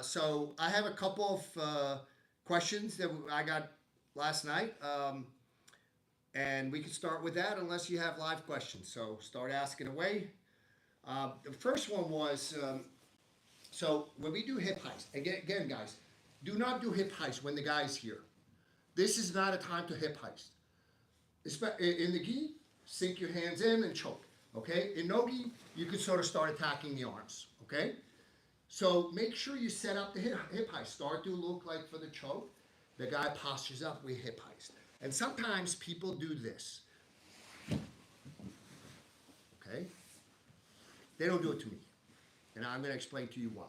So I have a couple of questions that I got last night, and we can start with that unless you have live questions. So start asking away. The first one was so when we do hip heist, again, guys, do not do hip heist when the guy's here. This is not a time to hip heist. In the gi, sink your hands in and choke. Okay? In nogi, you can sort of start attacking the arms. Okay? So make sure you set up the hip heist. Start to look like for the choke. The guy postures up, we hip heist. And sometimes people do this. Okay? They don't do it to me. And I'm going to explain to you why.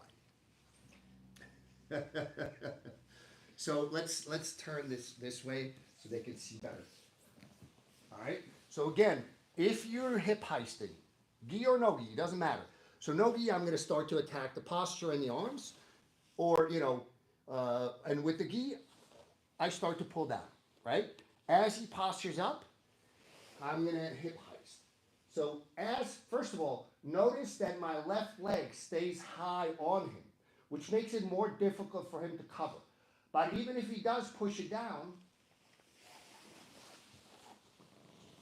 So let's turn this way so they can see better. All right? So again, if you're hip heisting, gi or no gi, it doesn't matter. So no gi, I'm going to start to attack the posture and the arms, or and with the gi, I start to pull down. Right? As he postures up, I'm going to hip heist. So first of all, notice that my left leg stays high on him, which makes it more difficult for him to cover. But even if he does push it down,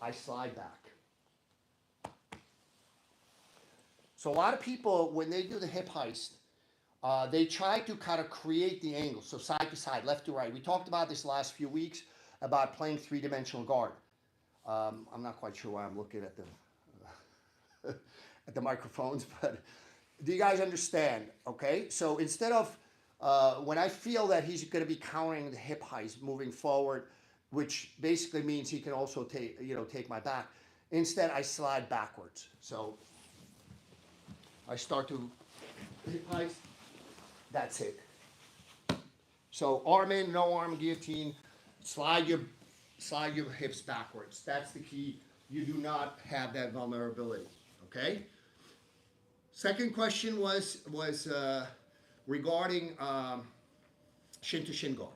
I slide back. So a lot of people, when they do the hip heist, they try to kind of create the angle, so side to side, left to right. We talked about this last few weeks about playing three-dimensional guard. I'm not quite sure why I'm looking at the at the microphones, but do you guys understand? Okay, so instead of when I feel that he's going to be countering the hip heist moving forward, which basically means he can also take my back. Instead, I slide backwards. So I start to hip heist. That's it. So arm in, no arm guillotine. Slide your hips backwards. That's the key. You do not have that vulnerability. Okay. Second question was regarding shin to shin guard,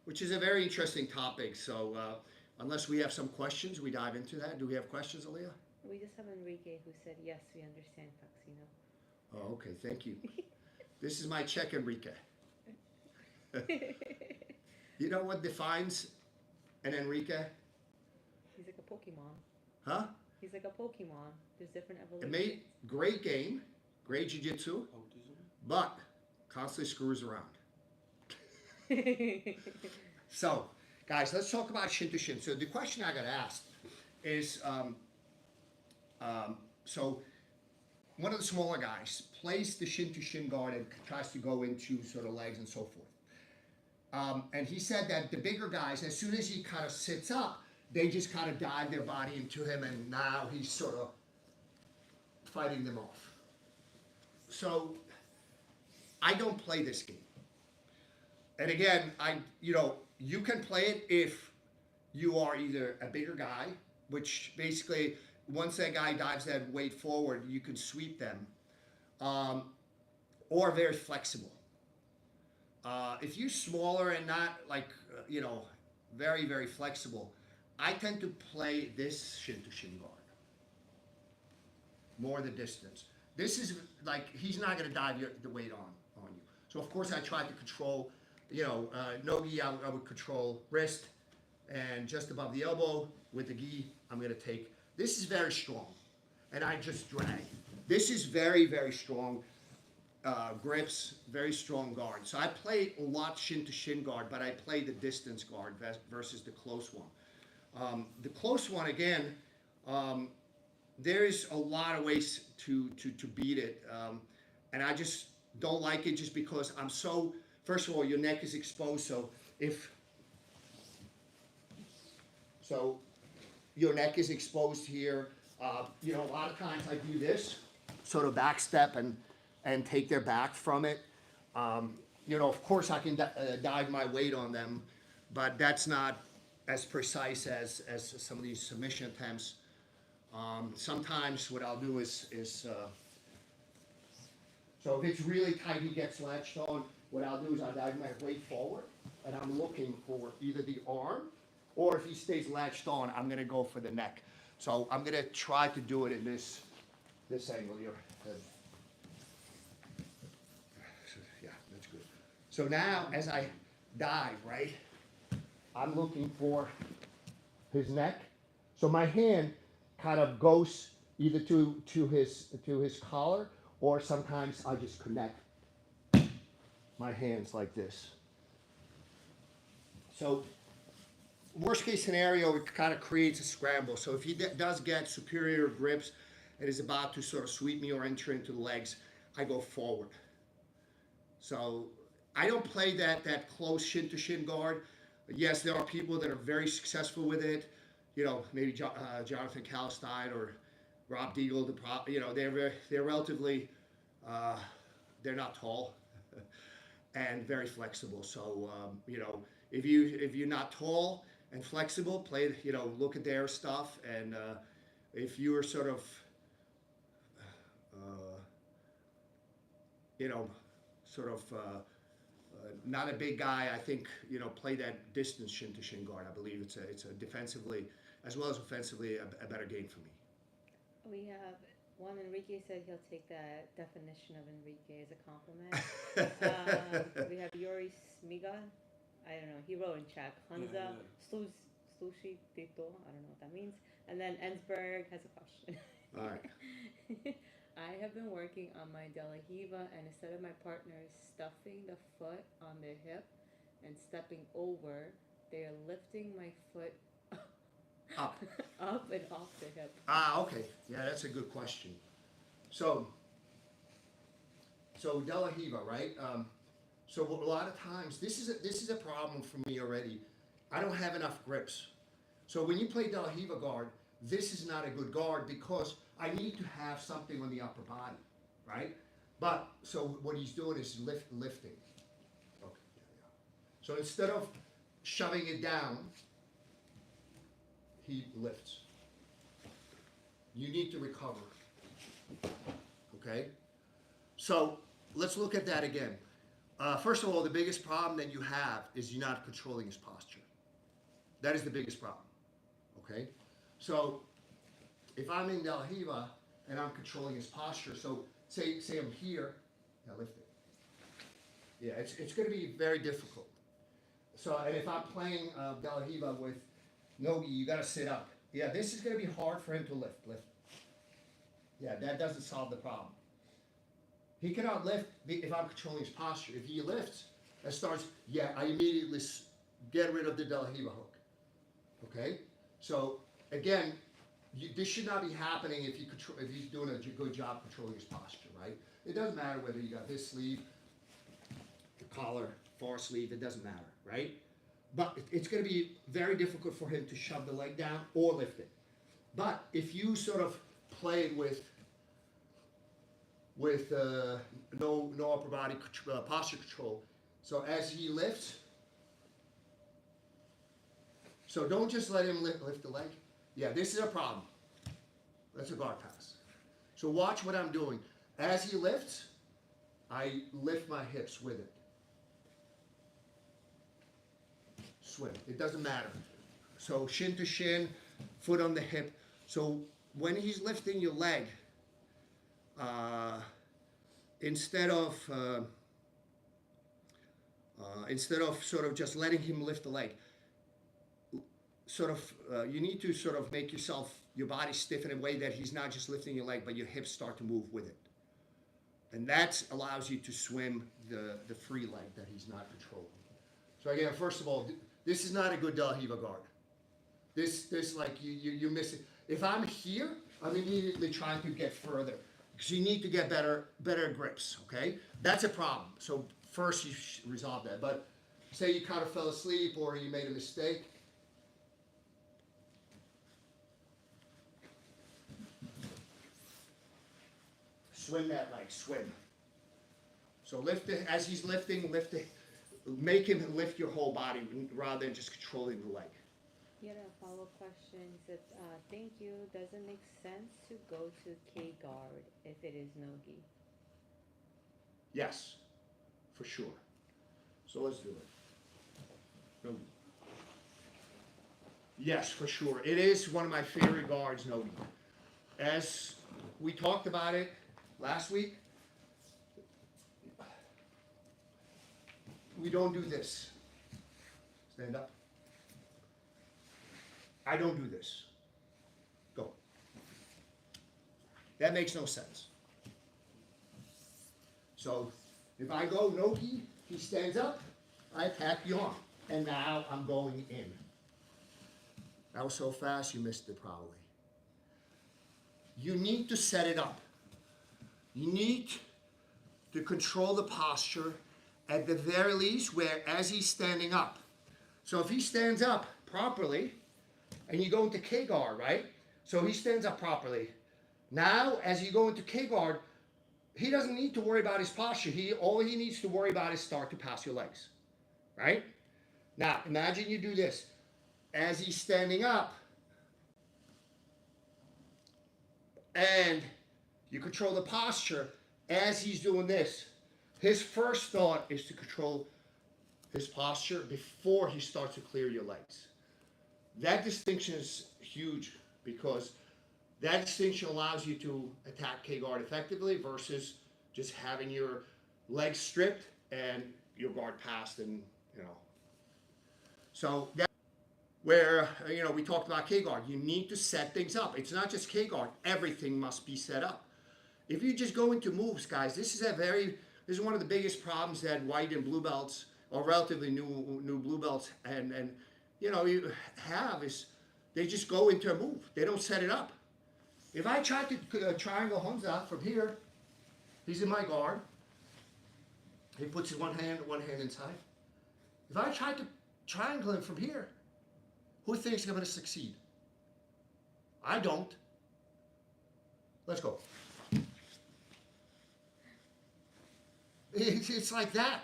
which is a very interesting topic. So unless we have some questions, we dive into that. Do we have questions, Aaliyah? We just have Enrique who said, yes, we understand, Faxino. Oh, okay. Thank you. This is my check, Enrique. You know what defines an Enrique? He's like a Pokemon. Huh? He's like a Pokemon. There's different evolutions. Great game, great jiu-jitsu, but constantly screws around. So, guys, let's talk about shin to shin. So the question I got asked is, so one of the smaller guys plays the shin to shin guard and tries to go into sort of legs and so forth. And he said that the bigger guys, as soon as he kind of sits up, they just kind of dive their body into him, and now he's sort of fighting them off. So I don't play this game. And again, you can play it if you are either a bigger guy, which basically once that guy dives that weight forward, you can sweep them, or very flexible. If you're smaller and not very, very flexible, I tend to play this shin to shin guard. More the distance. This is like, he's not going to dive the weight on you. So of course I try to control, no gi, I would control wrist, and just above the elbow with the gi, I'm going to take. This is very strong, and I just drag. This is very, very strong grips, very strong guard. So I play a lot shin to shin guard, but I play the distance guard versus the close one. The close one, again, there's a lot of ways to beat it, and I just don't like it just because I'm so. First of all, your neck is exposed, so your neck is exposed here. A lot of times I do this sort of back step and take their back from it. Of course I can dive my weight on them, but that's not as precise as some of these submission attempts. Sometimes what I'll do is so if it's really tight, he gets latched on, what I'll do is I'll dive my weight forward, and I'm looking for either the arm, or if he stays latched on, I'm going to go for the neck. So I'm going to try to do it in this angle here. So now, as I dive, right, I'm looking for his neck. So my hand kind of goes either to his collar, or sometimes I just connect my hands like this. So worst case scenario, it kind of creates a scramble. So if he does get superior grips and is about to sort of sweep me or enter into the legs, I go forward. So I don't play that close shin to shin guard. Yes, there are people that are very successful with it. You know, maybe Jonathan Calstein or Rob Deagle. They're relatively they're not tall and very flexible. So if you're not tall and flexible, play, look at their stuff. And if you're sort of not a big guy, I think, play that distance shin to shin guard. I believe it's a defensively as well as offensively a better game for me. We have one. Enrique said he'll take that definition of Enrique as a compliment. We have Yuri Smiga. I don't know. He wrote in chat. Hansa Slushi Tito. I don't know what that means. And then Ensberg has a question. All right. I have been working on my De La Riva, and instead of my partner stuffing the foot on their hip and stepping over, they are lifting my foot up and off the hip. Okay. Yeah, that's a good question. So De La Riva, right? So a lot of times, this is a problem for me already. I don't have enough grips. So when you play De La Riva guard, this is not a good guard because I need to have something on the upper body, right? But, so what he's doing is lifting. Okay, yeah. So instead of shoving it down, he lifts. You need to recover. Okay? So let's look at that again. First of all, the biggest problem that you have is you're not controlling his posture. That is the biggest problem. Okay? So if I'm in De La Riva and I'm controlling his posture, so say I'm here, now lift it. Yeah, it's going to be very difficult. So, and if I'm playing De La Riva with NoGi, you got to sit up. Yeah, this is going to be hard for him to lift. Yeah, that doesn't solve the problem. He cannot lift if I'm controlling his posture. If he lifts and starts, I immediately get rid of the De La Riva hook. Okay? So, again, this should not be happening if he's doing a good job controlling his posture, right? It doesn't matter whether you got this sleeve, the collar, far sleeve, it doesn't matter, right? But it's going to be very difficult for him to shove the leg down or lift it. But if you sort of play it with no upper body posture control, so as he lifts, so don't just let him lift the leg. Yeah, this is a problem. That's a guard pass. So watch what I'm doing. As he lifts, I lift my hips with it. Swim. It doesn't matter. So shin to shin, foot on the hip. So when he's lifting your leg, instead of sort of just letting him lift the leg, you need to sort of make your body stiff in a way that he's not just lifting your leg, but your hips start to move with it. And that allows you to swim the free leg that he's not controlling. So again, first of all, this is not a good De La Riva guard. This like you're missing. If I'm here, I'm immediately trying to get further because you need to get better grips. Okay, that's a problem. So first you resolve that. But say you kind of fell asleep or you made a mistake. Swim that leg, swim. So lift it, as he's lifting, lift it. Make him lift your whole body rather than just controlling the leg. He had a follow-up question. He said, thank you. Does it make sense to go to K-guard if it is NoGi? Yes, for sure. So let's do it. NoGi. Yes, for sure. It is one of my favorite guards, NoGi. As we talked about it last week, we don't do this. Stand up. I don't do this. Go. That makes no sense. So if I go NoGi, he stands up, I attack the arm, and now I'm going in. That was so fast you missed it probably. You need to set it up. You need to control the posture at the very least where as he's standing up. So if he stands up properly, and you go into K-guard, right? So he stands up properly. Now, as you go into K-guard, he doesn't need to worry about his posture. All he needs to worry about is start to pass your legs, right? Now, imagine you do this. As he's standing up, and you control the posture, as he's doing this, his first thought is to control his posture before he starts to clear your legs. That distinction is huge because that distinction allows you to attack K-guard effectively versus just having your legs stripped and your guard passed and, you know. So that's where, you know, we talked about K-guard. You need to set things up. It's not just K-guard. Everything must be set up. If you just go into moves, guys, this is one of the biggest problems that white and blue belts, or relatively new blue belts, and you know, you have is they just go into a move. They don't set it up. If I try to triangle Honza from here, he's in my guard. He puts his one hand inside. If I try to triangle him from here, who thinks I'm going to succeed? I don't. Let's go. It's like that,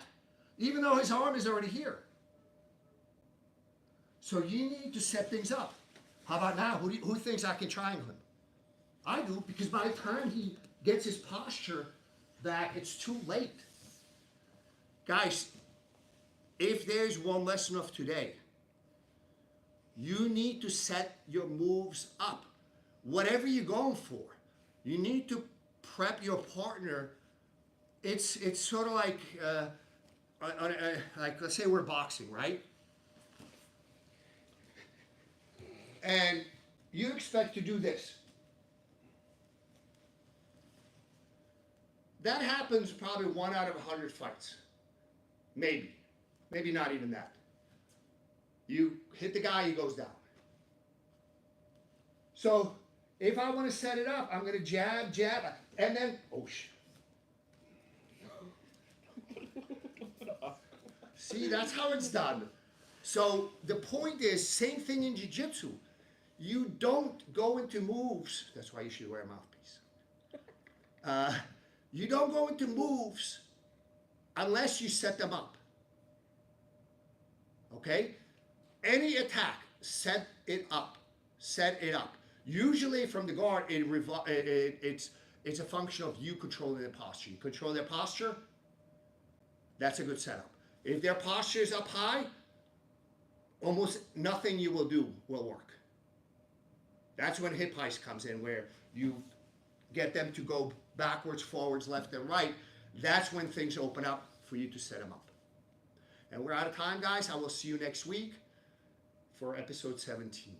even though his arm is already here. So you need to set things up. How about now? Who thinks I can triangle him? I do, because by the time he gets his posture back, it's too late. Guys, if there's one lesson of today, you need to set your moves up. Whatever you're going for, you need to prep your partner. It's sort of like let's say we're boxing, right? And you expect to do this. That happens probably 1 out of 100 fights. Maybe not even that. You hit the guy, he goes down. So if I want to set it up, I'm going to jab, and then, oh shit. See, that's how it's done. So the point is, same thing in Jiu-Jitsu. You don't go into moves. That's why you should wear a mouthpiece. You don't go into moves unless you set them up. Okay? Any attack, set it up. Set it up. Usually from the guard, it's a function of you controlling their posture. You control their posture, that's a good setup. If their posture is up high, almost nothing you will do will work. That's when hip heist comes in, where you get them to go backwards, forwards, left, and right. That's when things open up for you to set them up. And we're out of time, guys. I will see you next week for episode 17.